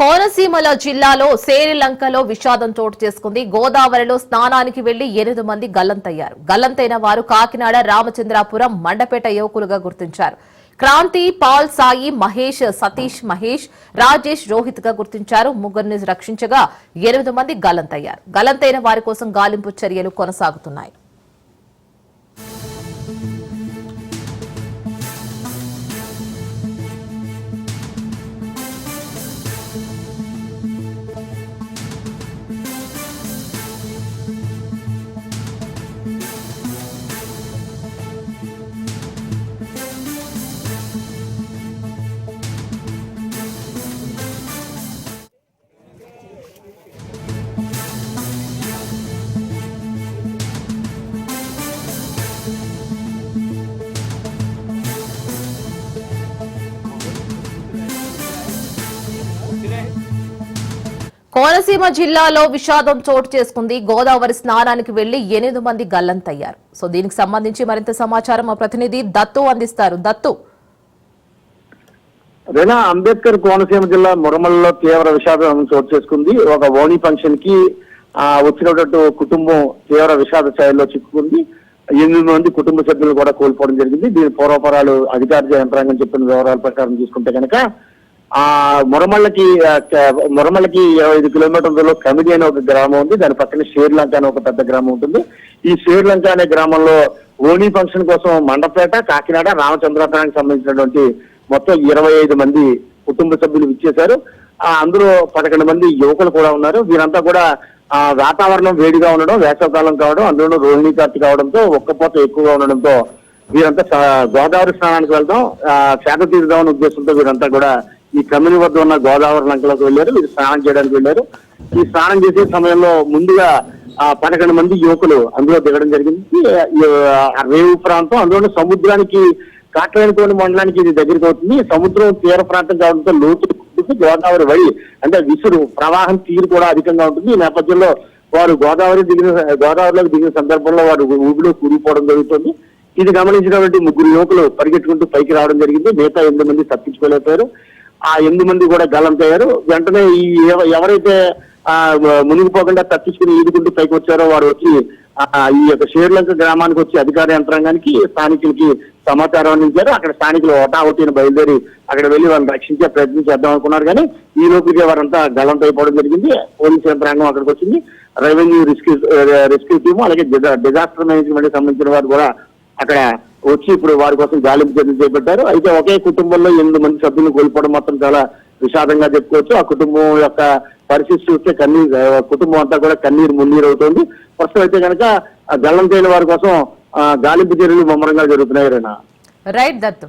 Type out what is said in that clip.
కోనసీమల జిల్లాలో శ్రీలంకలో విషాదం చోటు చేసుకుంది. గోదావరిలో స్నానానికి వెళ్లి 8 మంది గల్లంతయ్యారు. గల్లంతైన వారు కాకినాడ, రామచంద్రాపురం, మండపేట యువకులుగా గుర్తించారు. క్రాంతి, పాల్, సాయి, మహేష్, సతీష్, మహేష్, రాజేష్, రోహిత్ గా గుర్తించారు. ముగ్గురిని రక్షించగా 8 మంది గల్లంతయ్యారు. గల్లంతైన వారి కోసం గాలింపు చర్యలు కొనసాగుతున్నాయి. కోనసీమ జిల్లాలో విషాదం చోటు చేసుకుంది. గోదావరి స్నానానికి వెళ్లి 8 మంది గల్లంతయ్యారు. సో దీనికి సంబంధించి మరింత సమాచారం మా ప్రతినిధి దత్తు అందిస్తారు. దత్తు, రేనా, అంబేద్కర్ కోనసీమ జిల్లా మురమల్లో తీవ్ర విషాదం చోటు చేసుకుంది. ఒక ఓణి ఫంక్షన్ కి వచ్చినటువంటి కుటుంబం తీవ్ర విషాద ఛాయల్లో చిక్కుకుంది. 8 మంది కుటుంబ సభ్యులు కూడా కోల్పోవడం జరిగింది. దీని పూర్వపరాలు అధికార యంత్రాంగం చెప్పిన వివరాల ప్రకారం చూసుకుంటే కనుక మురమళ్ళకి 25 కిలోమీటర్ల కమిటీ అనే ఒక గ్రామం ఉంది. దాని పక్కన శ్రీలంక అనే ఒక పెద్ద గ్రామం ఉంటుంది. ఈ శ్రీలంక అనే గ్రామంలో ఓణి ఫంక్షన్ కోసం మండపేట, కాకినాడ, రామచంద్రాపురానికి సంబంధించినటువంటి మొత్తం 25 మంది కుటుంబ సభ్యులు విచ్చేశారు. అందులో 11 మంది యువకులు కూడా ఉన్నారు. వీరంతా కూడా వాతావరణం వేడిగా ఉండడం, వేసవకాలం కావడం, అందులో రోహిణి కార్తీ కావడంతో ఒక్కపోత ఎక్కువగా ఉండడంతో వీరంతా గోదావరి స్నానానికి వెళ్దాం, శాఖ తీరుదామనే ఉద్దేశంతో వీరంతా కూడా ఈ కమ్యూని వద్ద ఉన్న గోదావరి లంకలోకి వెళ్ళారు. వీరు స్నానం చేయడానికి వెళ్ళారు. ఈ స్నానం చేసే సమయంలో ముందుగా 11 మంది యువకులు అందులో దిగడం జరిగింది. రేవు ప్రాంతం, అందులో సముద్రానికి కాట్రేనికోని మండలానికి ఇది దగ్గరికి అవుతుంది. సముద్రం తీర ప్రాంతం కావడంతో లోతు గోదావరి వడి అంటే విసురు ప్రవాహం తీరు కూడా అధికంగా ఉంటుంది. ఈ నేపథ్యంలో వారు గోదావరిలోకి దిగిన సందర్భంలో వారు ఊబిలో కూలిపోవడం జరుగుతుంది. ఇది గమనించినటువంటి 3 యువకులు పరిగెట్టుకుంటూ పైకి రావడం జరిగింది. మిగతా 8 మంది తప్పించుకోలేకపోయారు. ఆ 8 మంది కూడా గల్లంతయ్యారు. వెంటనే ఎవరైతే మునిగిపోకుండా తప్పించుకుని ఈదుకుంటూ పైకి వచ్చారో వారు వచ్చి ఈ యొక్క శ్రీలంక గ్రామానికి వచ్చి అధికార యంత్రాంగానికి, స్థానికులకి సమాచారం అందించారు. అక్కడ స్థానికులు ఒకటిని బయలుదేరి అక్కడ వెళ్లి వాళ్ళని రక్షించే ప్రయత్నం చేద్దాం అనుకున్నారు. కానీ ఈ లోపుగా వారంతా గల్లంతైపోవడం జరిగింది. పోలీసు యంత్రాంగం అక్కడికి వచ్చింది. రెవెన్యూ రెస్క్యూ టీము, అలాగే డిజాస్టర్ మేనేజ్మెంట్ సంబంధించిన వారు కూడా అక్కడ వచ్చి ఇప్పుడు వారి కోసం గాలింపు చర్యలు చేపట్టారు. అయితే ఒకే కుటుంబంలో 8 మంది సభ్యులను కోల్పోవడం మాత్రం చాలా విషాదంగా చెప్పుకోవచ్చు. ఆ కుటుంబం యొక్క పరిస్థితి చూస్తే కుటుంబం అంతా కూడా కన్నీరు మున్నీరు అవుతుంది. ప్రస్తుతం అయితే కనుక గల్లంతైన వారి కోసం గాలింపు చర్యలు ముమ్మరంగా జరుగుతున్నాయి. రైట్ దత్తు.